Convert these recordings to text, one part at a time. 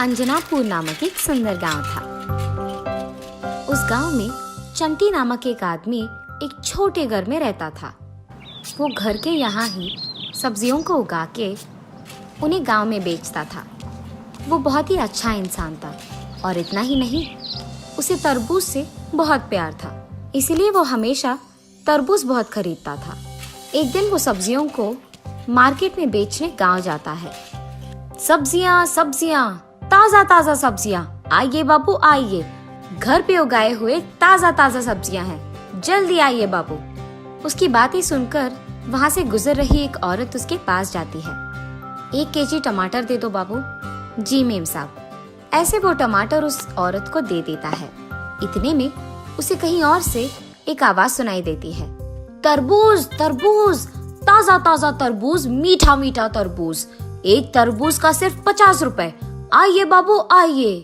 अंजनापुर नामक एक सुंदर गांव था। उस गांव में चंटी नामक एक आदमी एक छोटे घर में रहता था। वो घर के यहाँ ही सब्जियों को उगा के उन्हें गांव में बेचता था। वो बहुत ही अच्छा इंसान था और इतना ही नहीं, उसे तरबूज से बहुत प्यार था, इसीलिए वो हमेशा तरबूज बहुत खरीदता था। एक दिन वो सब्जियों को मार्केट में बेचने गांव जाता है। सब्जियां सब्जियां, ताजा ताजा सब्जियां, आइए बाबू आइए, घर पे उगाए हुए ताजा ताजा सब्जियां हैं, जल्दी आइए बाबू। उसकी बातें सुनकर वहां से गुजर रही एक औरत उसके पास जाती है। 1 केजी टमाटर दे दो बाबू। जी मेम साहब। ऐसे वो टमाटर उस औरत को दे देता है। इतने में उसे कहीं और से एक आवाज सुनाई देती है, तरबूज तरबूज, ताजा ताजा तरबूज, मीठा मीठा तरबूज, एक तरबूज का सिर्फ 50 रुपए, आइए बाबू आइए।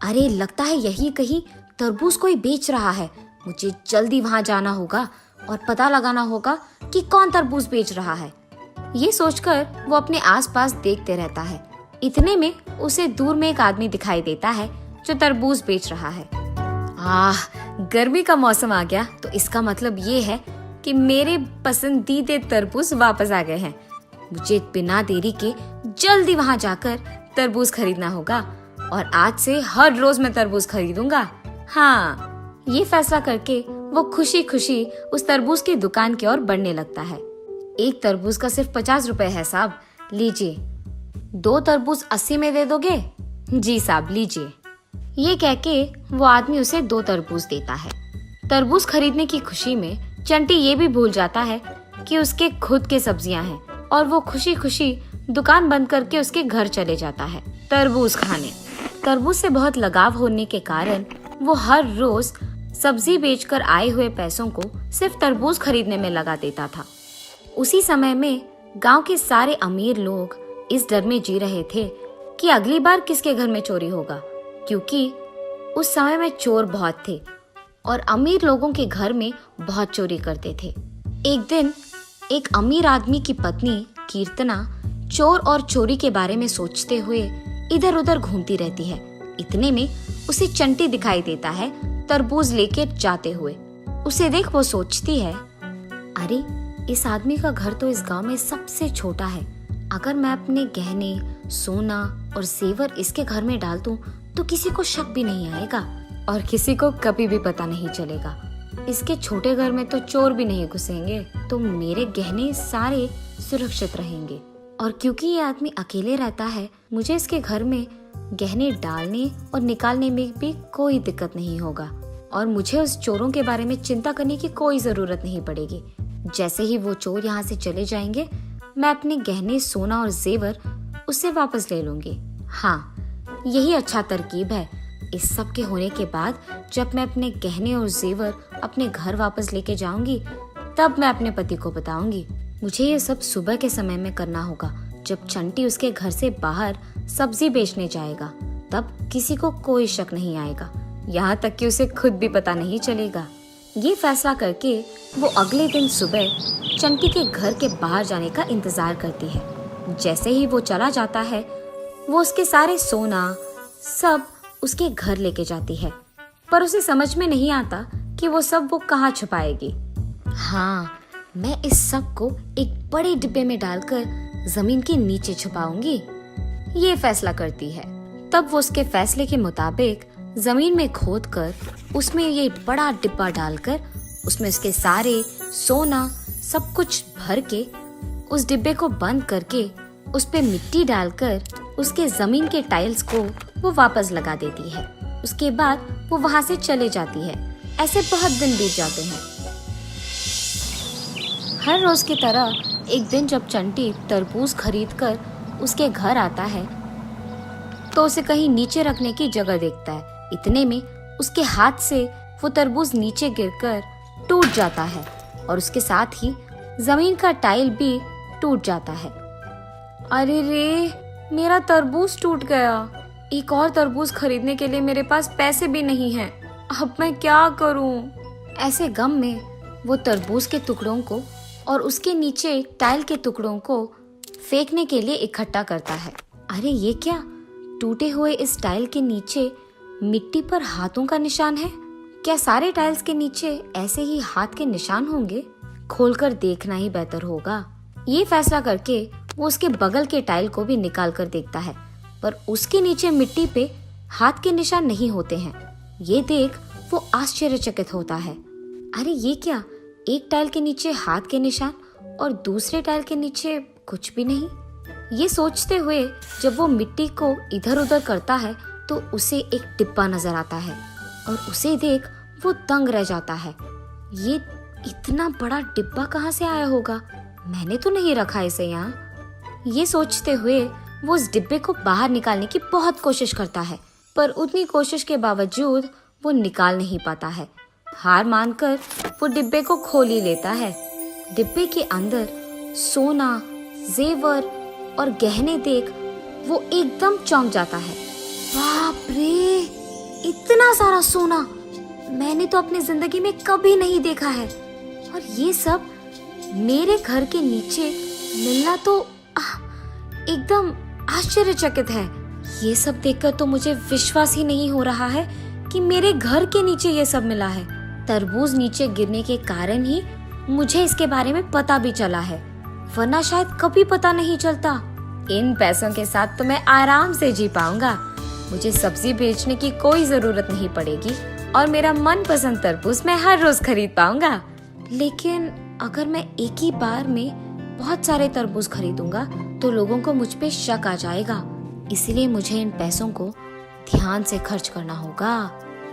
अरे लगता है यही कहीं तरबूज कोई बेच रहा है, मुझे जल्दी वहां जाना होगा और पता लगाना होगा कि कौन तरबूज बेच रहा है। ये सोचकर वो अपने आसपास देखते रहता है। इतने में उसे दूर में एक आदमी दिखाई देता है जो तरबूज बेच रहा है। गर्मी का मौसम आ गया तो इसका मतलब ये है कि मेरे पसंदीदा तरबूज वापस आ गए हैं। मुझे बिना देरी के जल्दी वहां जाकर तरबूज खरीदना होगा और आज से हर रोज मैं तरबूज खरीदूंगा। हाँ, ये फैसला करके वो खुशी खुशी उस तरबूज की दुकान की ओर बढ़ने लगता है। एक तरबूज का सिर्फ 50 रुपए है साहब, लीजिए। 2 तरबूज 80 में दे दोगे? जी साहब लीजिए। ये कह के वो आदमी उसे 2 तरबूज देता है। तरबूज खरीदने की खुशी में चंटी ये भी भूल जाता है कि उसके खुद के सब्जियां हैं और वो खुशी खुशी दुकान बंद करके उसके घर चले जाता है तरबूज खाने। तरबूज से बहुत लगाव होने के कारण वो हर रोज सब्जी बेचकर आए हुए पैसों को सिर्फ तरबूज खरीदने में लगा देता था। उसी समय में गांव के सारे अमीर लोग इस डर में जी रहे थे कि अगली बार किसके घर में चोरी होगा, क्योंकि उस समय में चोर बहुत थे और अमीर लोगों के घर में बहुत चोरी करते थे। एक दिन एक अमीर आदमी की पत्नी कीर्तना चोर और चोरी के बारे में सोचते हुए इधर उधर घूमती रहती है। इतने में उसे चंटी दिखाई देता है तरबूज लेके जाते हुए। उसे देख वो सोचती है, अरे इस आदमी का घर तो इस गांव में सबसे छोटा है। अगर मैं अपने गहने, सोना और जेवर इसके घर में डाल दूं तो किसी को शक भी नहीं आएगा और किसी को कभी भी पता नहीं चलेगा। इसके छोटे घर में तो चोर भी नहीं घुसेंगे, तो मेरे गहने सारे सुरक्षित रहेंगे। और क्योंकि ये आदमी अकेले रहता है, मुझे इसके घर में गहने डालने और निकालने में भी कोई दिक्कत नहीं होगा और मुझे उस चोरों के बारे में चिंता करने की कोई जरूरत नहीं पड़ेगी। जैसे ही वो चोर यहाँ से चले जाएंगे, मैं अपने गहने, सोना और जेवर उससे वापस ले लूंगी। हाँ, यही अच्छा तरकीब है। इस सब के होने के बाद जब मैं अपने गहने और जेवर अपने घर वापस लेके जाऊंगी, तब मैं अपने पति को बताऊंगी। मुझे ये सब सुबह के समय में करना होगा, जब चंटी उसके घर से बाहर सब्जी बेचने जाएगा। तब किसी को कोई शक नहीं आएगा, यहाँ तक कि उसे खुद भी पता नहीं चलेगा। ये फैसला करके वो अगले दिन सुबह चंटी के घर के बाहर जाने का इंतजार करती है। जैसे ही वो चला जाता है, वो उसके सारे सोना सब उसके घर लेके जाती है, पर उसे समझ में नहीं आता कि वो सब वो कहाँ छुपाएगी। हाँ, मैं इस सब को एक बड़े डिब्बे में डालकर जमीन के नीचे छुपाऊंगी, ये फैसला करती है। तब वो उसके फैसले के मुताबिक जमीन में खोदकर उसमें ये बड़ा डिब्बा डालकर उसमें उसके सारे सोना सब कुछ भर के उस डिब्बे को बंद करके उस पे मिट्टी डालकर उसके जमीन के टाइल्स को वो वापस लगा देती है। उसके बाद वो वहां से चले जाती है। ऐसे बहुत दिन बीत जाते हैं। हर रोज की तरह एक दिन जब चंटी तरबूज खरीदकर उसके घर आता है, तो उसे कहीं नीचे रखने की जगह देखता है। इतने में उसके हाथ से वो तरबूज नीचे गिरकर टूट जाता है और उसके साथ ही जमीन का टाइल भी टूट जाता है। अरे रे, मेरा तरबूज टूट गया। एक और तरबूज खरीदने के लिए मेरे पास पैसे भी नहीं हैं। अब मैं क्या करूं? ऐसे गम में वो तरबूज के टुकड़ों को और उसके नीचे टाइल के टुकड़ों को फेंकने के लिए इकट्ठा करता है। अरे ये क्या, टूटे हुए इस टाइल के नीचे मिट्टी पर हाथों का निशान है। क्या सारे टाइल्स के नीचे ऐसे ही हाथ के निशान होंगे? खोलकर देखना ही बेहतर होगा। ये फैसला करके वो उसके बगल के टाइल को भी निकाल कर देखता है, पर उसके नीचे मिट्टी पे हाथ के निशान नहीं होते हैं। ये देख वो आश्चर्यचकित होता है। अरे ये क्या, एक टाइल के नीचे हाथ के निशान और दूसरे टाइल के नीचे कुछ भी नहीं। ये सोचते हुए जब वो मिट्टी को इधर उधर करता है तो उसे एक डिब्बा नजर आता है और उसे देख वो दंग रह जाता है। ये इतना बड़ा डिब्बा कहाँ से आया होगा? मैंने तो नहीं रखा इसे यहाँ। ये सोचते हुए वो उस डिब्बे को बाहर निकालने की बहुत कोशिश करता है, पर उतनी कोशिश के बावजूद वो निकाल नहीं पाता है। हार मानकर वो डिब्बे को खोल ही लेता है। डिब्बे के अंदर सोना, जेवर और गहने देख वो एकदम चौंक जाता है। बाप रे, इतना सारा सोना मैंने तो अपनी जिंदगी में कभी नहीं देखा है, और ये सब मेरे घर के नीचे मिलना तो एकदम आश्चर्यचकित है। ये सब देखकर तो मुझे विश्वास ही नहीं हो रहा है कि मेरे घर के नीचे ये सब मिला है। तरबूज नीचे गिरने के कारण ही मुझे इसके बारे में पता भी चला है, वरना शायद कभी पता नहीं चलता। इन पैसों के साथ तो मैं आराम से जी पाऊंगा। मुझे सब्जी बेचने की कोई जरूरत नहीं पड़ेगी और मेरा मनपसंद तरबूज मैं हर रोज खरीद पाऊंगा। लेकिन अगर मैं एक ही बार में बहुत सारे तरबूज खरीदूंगा तो लोगों को मुझ पे शक आ जाएगा। इसलिए मुझे इन पैसों को ध्यान से खर्च करना होगा।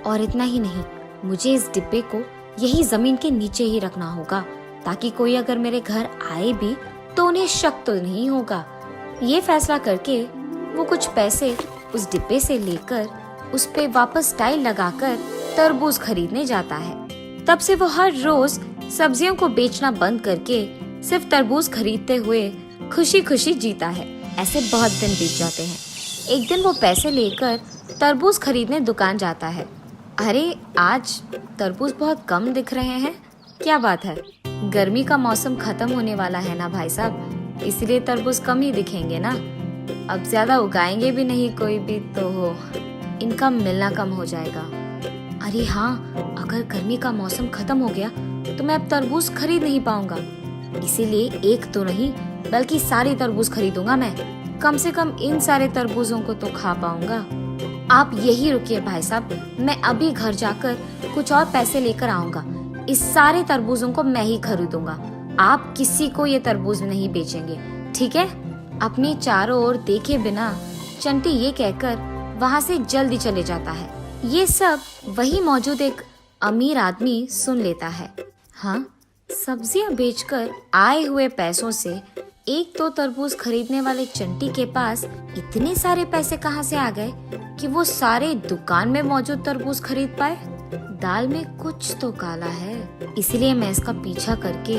और इतना ही नहीं, मुझे इस डिब्बे को यही जमीन के नीचे ही रखना होगा, ताकि कोई अगर मेरे घर आए भी तो उन्हें शक तो नहीं होगा। ये फैसला करके वो कुछ पैसे उस डिब्बे से लेकर उस पे वापस टाइल लगाकर तरबूज खरीदने जाता है। तब से वो हर रोज सब्जियों को बेचना बंद करके सिर्फ तरबूज खरीदते हुए खुशी खुशी जीता है। ऐसे बहुत दिन बीत जाते हैं। एक दिन वो पैसे लेकर तरबूज खरीदने दुकान जाता है। अरे आज तरबूज बहुत कम दिख रहे हैं, क्या बात है? गर्मी का मौसम खत्म होने वाला है ना भाई साहब, इसलिए तरबूज कम ही दिखेंगे ना। अब ज्यादा उगाएंगे भी नहीं कोई भी, तो इनका मिलना कम हो जाएगा। अरे हाँ, अगर गर्मी का मौसम खत्म हो गया तो मैं अब तरबूज खरीद नहीं पाऊंगा, इसीलिए एक तो नहीं बल्कि सारे तरबूज खरीदूंगा मैं। कम से कम इन सारे तरबूजों को तो खा पाऊंगा। आप यही रुकिए भाई साहब, मैं अभी घर जाकर कुछ और पैसे लेकर आऊंगा। इस सारे तरबूजों को मैं ही खरीदूंगा, आप किसी को ये तरबूज नहीं बेचेंगे, ठीक है? अपने चारों ओर देखे बिना चंटी ये कहकर वहाँ से जल्दी चले जाता है। ये सब वही मौजूद एक अमीर आदमी सुन लेता है। हाँ, सब्जियां बेचकर आए हुए पैसों से एक तो तरबूज खरीदने वाले चंटी के पास इतने सारे पैसे कहाँ से आ गए कि वो सारे दुकान में मौजूद तरबूज खरीद पाए? दाल में कुछ तो काला है, इसलिए मैं इसका पीछा करके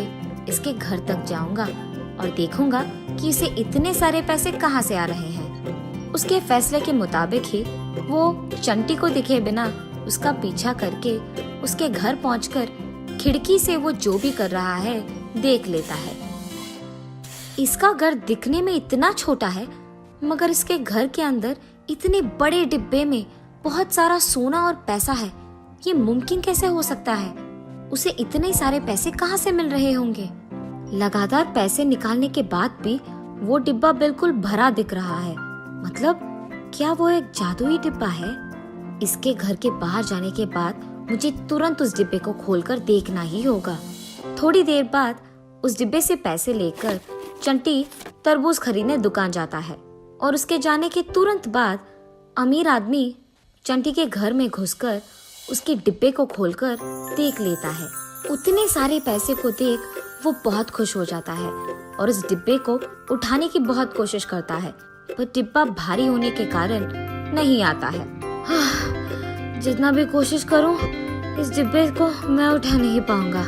इसके घर तक जाऊंगा और देखूंगा कि इसे इतने सारे पैसे कहाँ से आ रहे हैं। उसके फैसले के मुताबिक ही वो चंटी को दिखे बिना उसका पीछा करके उसके घर पहुंचकर खिड़की से वो जो भी कर रहा है देख लेता है। इसका घर दिखने में इतना छोटा है, मगर इसके घर के अंदर इतने बड़े डिब्बे में बहुत सारा सोना और पैसा है। ये मुमकिन कैसे हो सकता है? उसे इतने सारे पैसे कहाँ से मिल रहे होंगे? लगातार पैसे निकालने के बाद भी वो डिब्बा बिल्कुल भरा दिख रहा है। मतलब क्या वो एक जादुई डिब्बा है? इसके घर के बाहर जाने के बाद मुझे तुरंत उस डिब्बे को खोलकर देखना ही होगा। थोड़ी देर बाद उस डिब्बे से पैसे लेकर चंटी तरबूज खरीदने दुकान जाता है और उसके जाने के तुरंत बाद अमीर आदमी चंटी के घर में घुसकर उसके डिब्बे को खोलकर देख लेता है। उतने सारे पैसे को देख वो बहुत खुश हो जाता है और उस डिब्बे को उठाने की बहुत कोशिश करता है, पर डिब्बा भारी होने के कारण नहीं आता है। जितना भी कोशिश करूं, इस डिब्बे को मैं उठा नहीं पाऊंगा।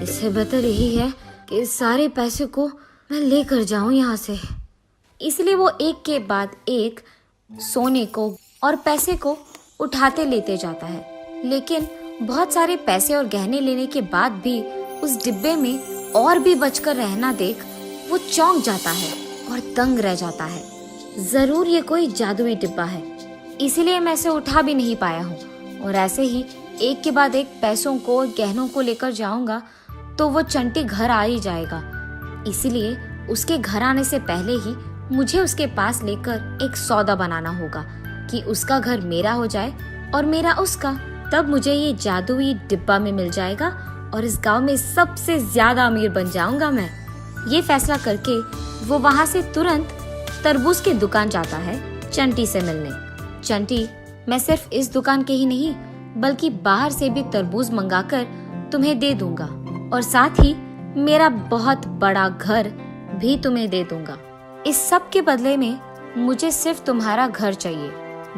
इससे बेहतर यही है कि इस सारे पैसे को मैं लेकर जाऊं यहाँ से। इसलिए वो एक के बाद एक सोने को और पैसे को उठाते लेते जाता है, लेकिन बहुत सारे पैसे और गहने लेने के बाद भी उस डिब्बे में और भी बचकर रहना देख वो चौंक जाता है और दंग रह जाता है। जरूर ये कोई जादुई डिब्बा है, इसीलिए मैं इसे उठा भी नहीं पाया हूँ। और ऐसे ही एक के बाद एक पैसों को और गहनों को लेकर जाऊंगा तो वो चंटी घर आ ही जाएगा। इसीलिए उसके घर आने से पहले ही मुझे उसके पास लेकर एक सौदा बनाना होगा कि उसका घर मेरा हो जाए और मेरा उसका। तब मुझे ये जादुई डिब्बा में मिल जाएगा और इस गांव में सबसे ज्यादा अमीर बन जाऊंगा मैं। ये फैसला करके वो वहाँ से तुरंत तरबूज की दुकान जाता है चंटी से मिलने। चंटी, मैं सिर्फ इस दुकान के ही नहीं बल्कि बाहर से भी तरबूज मंगाकर तुम्हें दे दूंगा और साथ ही मेरा बहुत बड़ा घर भी तुम्हें दे दूंगा। इस सब के बदले में मुझे सिर्फ तुम्हारा घर चाहिए,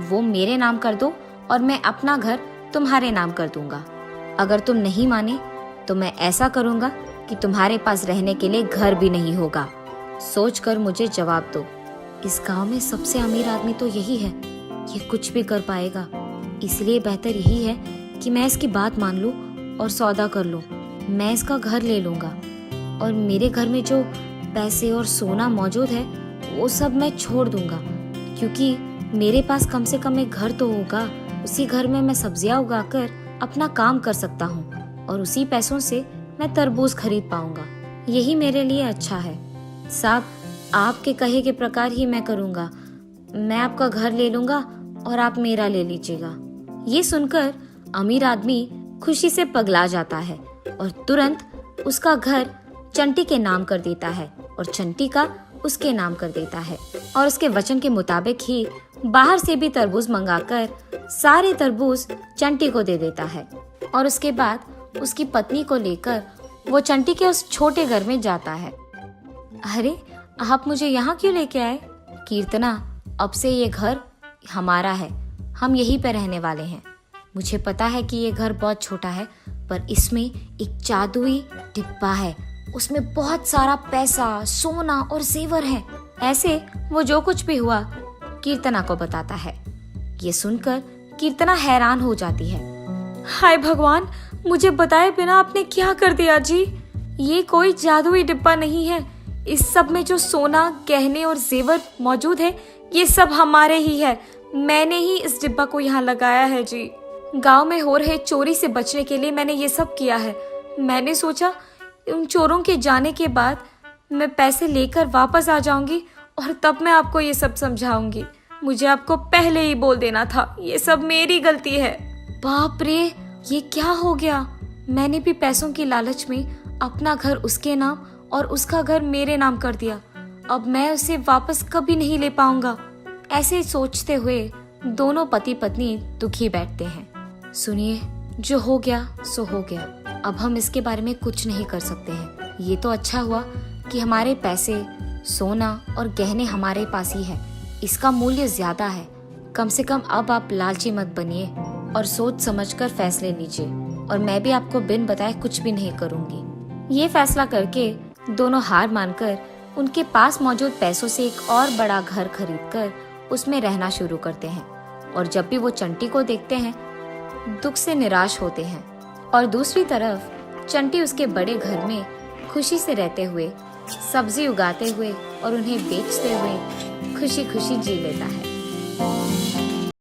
वो मेरे नाम कर दो और मैं अपना घर तुम्हारे नाम कर दूंगा। अगर तुम नहीं माने तो मैं ऐसा करूंगा कि तुम्हारे पास रहने के लिए घर भी नहीं होगा। सोचकर मुझे जवाब दो। इस गांव में सबसे अमीर आदमी तो यही है, ये कुछ भी कर पाएगा, इसलिए बेहतर यही है कि मैं इसकी बात मान लूं और सौदा कर लूं। मैं इसका घर ले लूंगा और मेरे घर में जो पैसे और सोना मौजूद है वो सब मैं छोड़ दूंगा, क्योंकि मेरे पास कम से कम एक घर तो होगा। उसी घर में मैं सब्जियां उगाकर अपना काम कर सकता हूँ और उसी पैसों से मैं तरबूज खरीद पाऊंगा। यही मेरे लिए अच्छा है। साहब, आपके कहे के प्रकार ही मैं करूंगा। मैं आपका घर ले लूंगा और आप मेरा ले लीजिएगा। ये सुनकर अमीर आदमी खुशी से पगला जाता है और तुरंत उसका घर चंटी के नाम कर देता है और चंटी का उसके नाम कर देता है और उसके वचन के मुताबिक ही बाहर से भी तरबूज मंगाकर सारे तरबूज चंटी को दे देता है। और उसके बाद उसकी पत्नी को लेकर वो चंटी के उस छोटे घर में जाता है। अरे, आप मुझे यहाँ क्यों लेके आए? कीर्तना, अब से ये घर हमारा है, हम यहीं पे रहने वाले हैं। मुझे पता है कि ये घर बहुत छोटा है, पर इसमें एक जादुई डिब्बा है, उसमें बहुत सारा पैसा, सोना और जेवर है। ऐसे वो जो कुछ भी हुआ कीर्तना को बताता है। ये सुनकर कीर्तना हैरान हो जाती है। हाय भगवान, मुझे बताए बिना आपने क्या कर दिया जी? ये कोई जादुई डिब्बा नहीं है। इस सब में जो सोना, गहने और जेवर मौजूद है ये सब हमारे ही है। मैंने ही इस डिब्बा को यहाँ लगाया है जी। गांव में हो रहे चोरी से बचने के लिए मैंने ये सब किया है। मैंने सोचा उन चोरों के जाने के बाद मैं पैसे लेकर वापस आ जाऊंगी और तब मैं आपको ये सब समझाऊंगी। मुझे आपको पहले ही बोल देना था, ये सब मेरी गलती है। बाप रे, ये क्या हो गया? मैंने भी पैसों की लालच में अपना घर उसके नाम और उसका घर मेरे नाम कर दिया। अब मैं उसे वापस कभी नहीं ले पाऊंगा। ऐसे सोचते हुए दोनों पति पत्नी दुखी बैठते हैं। सुनिए, जो हो गया सो हो गया, अब हम इसके बारे में कुछ नहीं कर सकते हैं। ये तो अच्छा हुआ कि हमारे पैसे, सोना और गहने हमारे पास ही है। इसका मूल्य ज्यादा है। कम से कम अब आप लालची मत बनिए और सोच समझकर फैसले लीजिए, और मैं भी आपको बिन बताए कुछ भी नहीं करूंगी। ये फैसला करके दोनों हार मानकर उनके पास मौजूद पैसों से एक और बड़ा घर खरीदकर उसमें रहना शुरू करते हैं। और जब भी वो चंटी को देखते हैं दुख से निराश होते हैं, और दूसरी तरफ चंटी उसके बड़े घर में खुशी से रहते हुए, सब्जी उगाते हुए और उन्हें बेचते हुए खुशी खुशी जी लेता है।